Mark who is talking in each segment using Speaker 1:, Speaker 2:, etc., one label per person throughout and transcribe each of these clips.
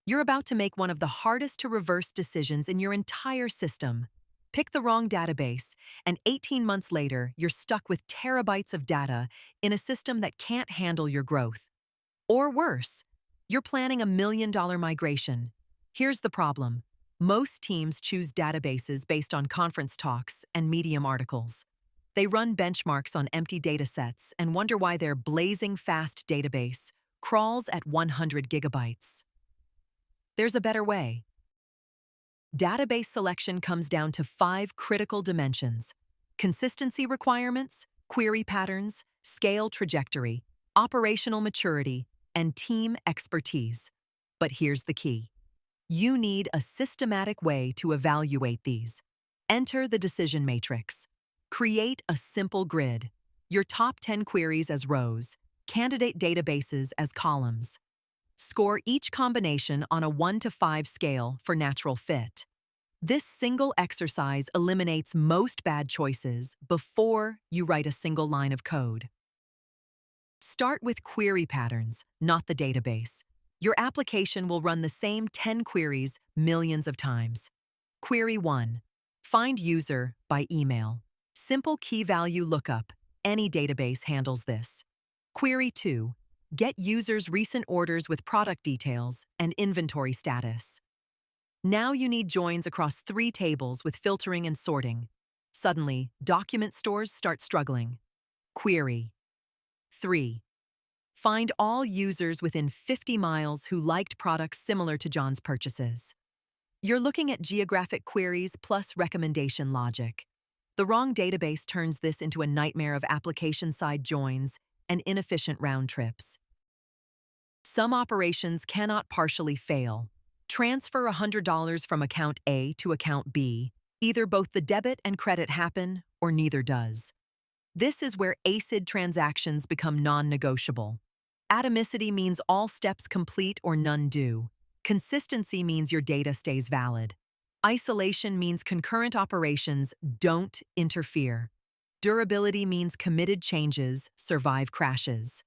Speaker 1: You're about to make one of the hardest to reverse decisions in your entire system. Pick the wrong database, and 18 months later, you're stuck with terabytes of data in a system that can't handle your growth. Or worse, you're planning a $1 million migration. Here's the problem. Most teams choose databases based on conference talks and Medium articles. They run benchmarks on empty datasets and wonder why their blazing fast database crawls at 100 gigabytes. There's a better way. Database selection comes down to 5 critical dimensions: consistency requirements, query patterns, scale trajectory, operational maturity, and team expertise. But here's the key. You need a systematic way to evaluate these. Enter the decision matrix. Create a simple grid. Your top 10 queries as rows, candidate databases as columns. Score each combination on a 1 to 5 scale for natural fit. This single exercise eliminates most bad choices before you write a single line of code. Start with query patterns, not the database. Your application will run the same 10 queries millions of times. Query 1. Find user by email. Simple key-value lookup. Any database handles this. Query 2. Get users' recent orders with product details and inventory status. Now you need joins across 3 tables with filtering and sorting. Suddenly, document stores start struggling. Query 3. Find all users within 50 miles who liked products similar to John's purchases. You're looking at geographic queries plus recommendation logic. The wrong database turns this into a nightmare of application-side joins and inefficient round trips. Some operations cannot partially fail. Transfer $100 from account A to account B. Either both the debit and credit happen, or neither does. This is where ACID transactions become non-negotiable. Atomicity means all steps complete or none do. Consistency means your data stays valid. Isolation means concurrent operations don't interfere. Durability means committed changes survive crashes.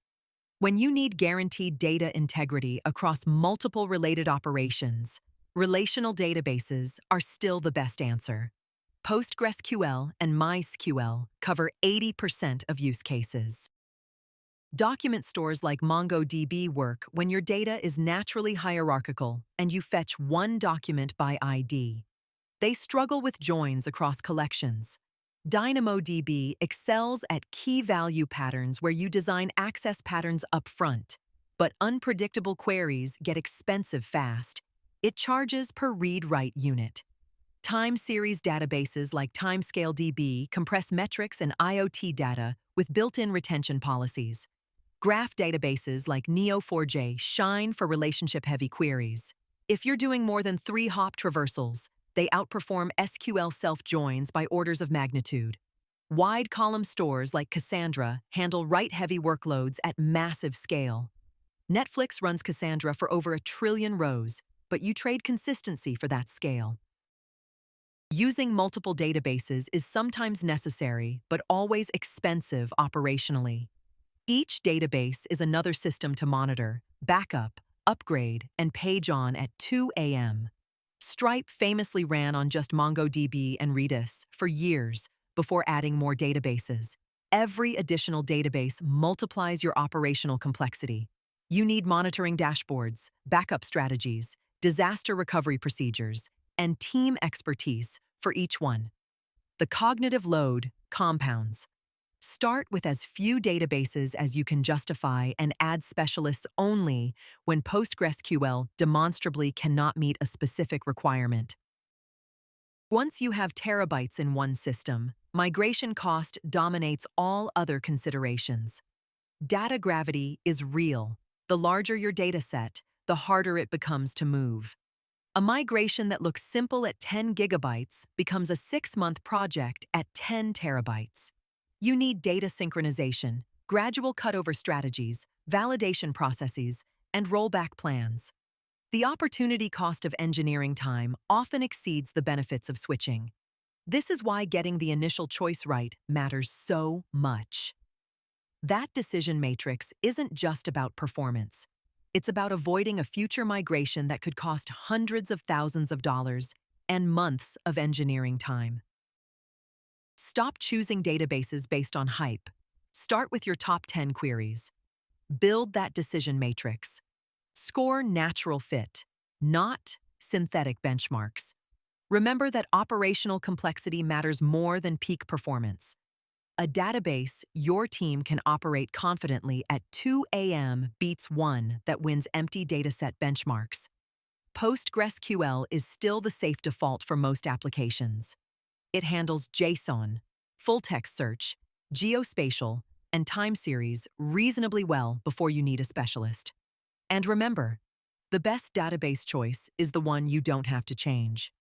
Speaker 1: When you need guaranteed data integrity across multiple related operations, relational databases are still the best answer. PostgreSQL and MySQL cover 80% of use cases. Document stores like MongoDB work when your data is naturally hierarchical and you fetch one document by ID. They struggle with joins across collections. DynamoDB excels at key-value patterns where you design access patterns up front, but unpredictable queries get expensive fast. It charges per read-write unit. Time series databases like TimescaleDB compress metrics and IoT data with built-in retention policies. Graph databases like Neo4j shine for relationship-heavy queries. If you're doing more than 3 hop traversals, they outperform SQL self-joins by orders of magnitude. Wide column stores like Cassandra handle write-heavy workloads at massive scale. Netflix runs Cassandra for over 1 trillion rows, but you trade consistency for that scale. Using multiple databases is sometimes necessary, but always expensive operationally. Each database is another system to monitor, backup, upgrade, and page on at 2 a.m. Stripe famously ran on just MongoDB and Redis for years before adding more databases. Every additional database multiplies your operational complexity. You need monitoring dashboards, backup strategies, disaster recovery procedures, and team expertise for each one. The cognitive load compounds. Start with as few databases as you can justify and add specialists only when PostgreSQL demonstrably cannot meet a specific requirement. Once you have terabytes in one system, migration cost dominates all other considerations. Data gravity is real. The larger your dataset, the harder it becomes to move. A migration that looks simple at 10 gigabytes becomes a 6-month project at 10 terabytes. You need data synchronization, gradual cutover strategies, validation processes, and rollback plans. The opportunity cost of engineering time often exceeds the benefits of switching. This is why getting the initial choice right matters so much. That decision matrix isn't just about performance. It's about avoiding a future migration that could cost hundreds of thousands of dollars and months of engineering time. Stop choosing databases based on hype. Start with your top 10 queries. Build that decision matrix. Score natural fit, not synthetic benchmarks. Remember that operational complexity matters more than peak performance. A database your team can operate confidently at 2 a.m. beats one that wins empty dataset benchmarks. PostgreSQL is still the safe default for most applications. It handles JSON, full-text search, geospatial, and time series reasonably well before you need a specialist. And remember, the best database choice is the one you don't have to change.